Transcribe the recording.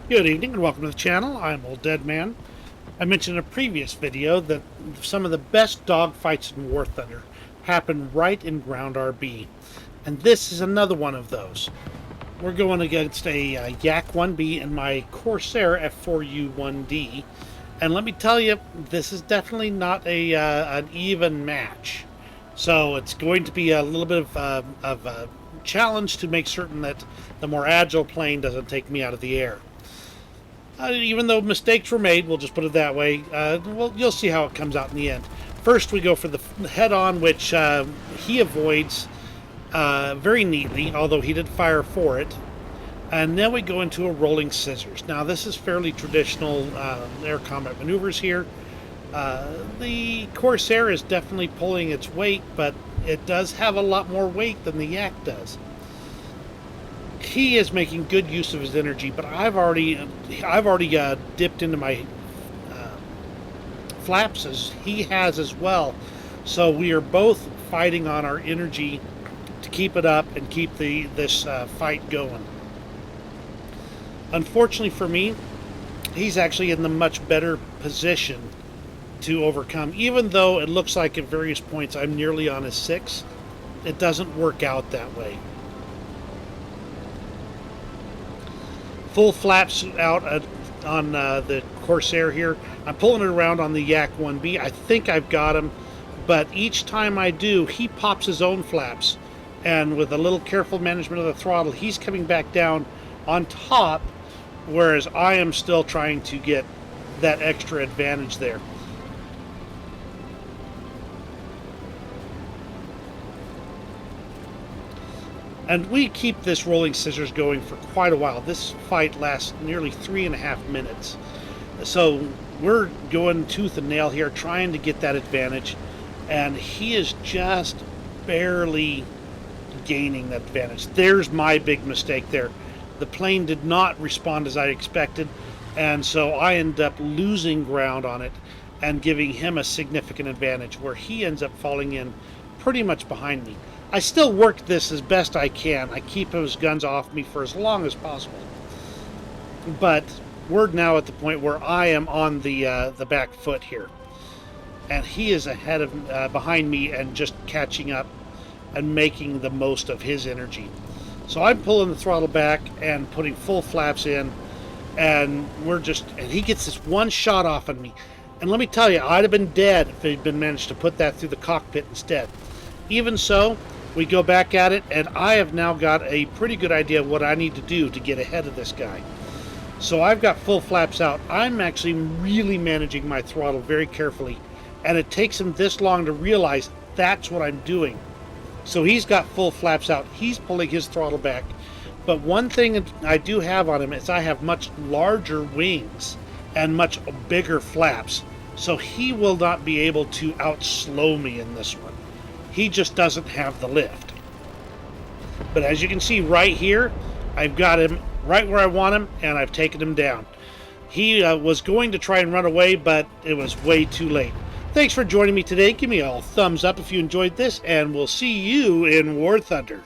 Good evening and welcome to the channel. I'm Old Dead Man. I mentioned in a previous video that some of the best dog fights in War Thunder happen right in ground RB. And this is another one of those. We're going against a Yak 1B and my Corsair F4U1D. And let me tell you, this is definitely not an even match. So it's going to be a little bit of a challenge to make certain that the more agile plane doesn't take me out of the air. Even though mistakes were made, we'll just put it that way, you'll see how it comes out in the end. First, we go for the head-on, which he avoids very neatly, although he did fire for it. And then we go into a rolling scissors. Now, this is fairly traditional air combat maneuvers here. The Corsair is definitely pulling its weight, but it does have a lot more weight than the Yak does. He is making good use of his energy, but I've already dipped into my flaps as he has as well. So we are both fighting on our energy to keep it up and keep this fight going. Unfortunately for me, he's actually in the much better position to overcome. Even though it looks like at various points I'm nearly on his 6, it doesn't work out that way. Full flaps out on the Corsair here. I'm pulling it around on the Yak 1B. I think I've got him, but each time I do, he pops his own flaps. And with a little careful management of the throttle, he's coming back down on top, whereas I am still trying to get that extra advantage there. And we keep this rolling scissors going for quite a while. This fight lasts nearly 3.5 minutes. So we're going tooth and nail here, trying to get that advantage. And he is just barely gaining that advantage. There's my big mistake there. The plane did not respond as I expected. And so I end up losing ground on it and giving him a significant advantage, where he ends up falling in pretty much behind me. I still work this as best I can. I keep those guns off me for as long as possible. But we're now at the point where I am on the back foot here. And he is ahead of behind me and just catching up and making the most of his energy. So I'm pulling the throttle back and putting full flaps in, and he gets this one shot off on me. And let me tell you, I'd have been dead if he'd been managed to put that through the cockpit instead. Even so, we go back at it, and I have now got a pretty good idea of what I need to do to get ahead of this guy. So I've got full flaps out. I'm actually really managing my throttle very carefully, and it takes him this long to realize that's what I'm doing. So he's got full flaps out. He's pulling his throttle back. But one thing I do have on him is I have much larger wings and much bigger flaps. So he will not be able to outslow me in this one. He just doesn't have the lift. But as you can see right here, I've got him right where I want him, and I've taken him down. He was going to try and run away, but it was way too late. Thanks for joining me today. Give me a thumbs up if you enjoyed this, and we'll see you in War Thunder.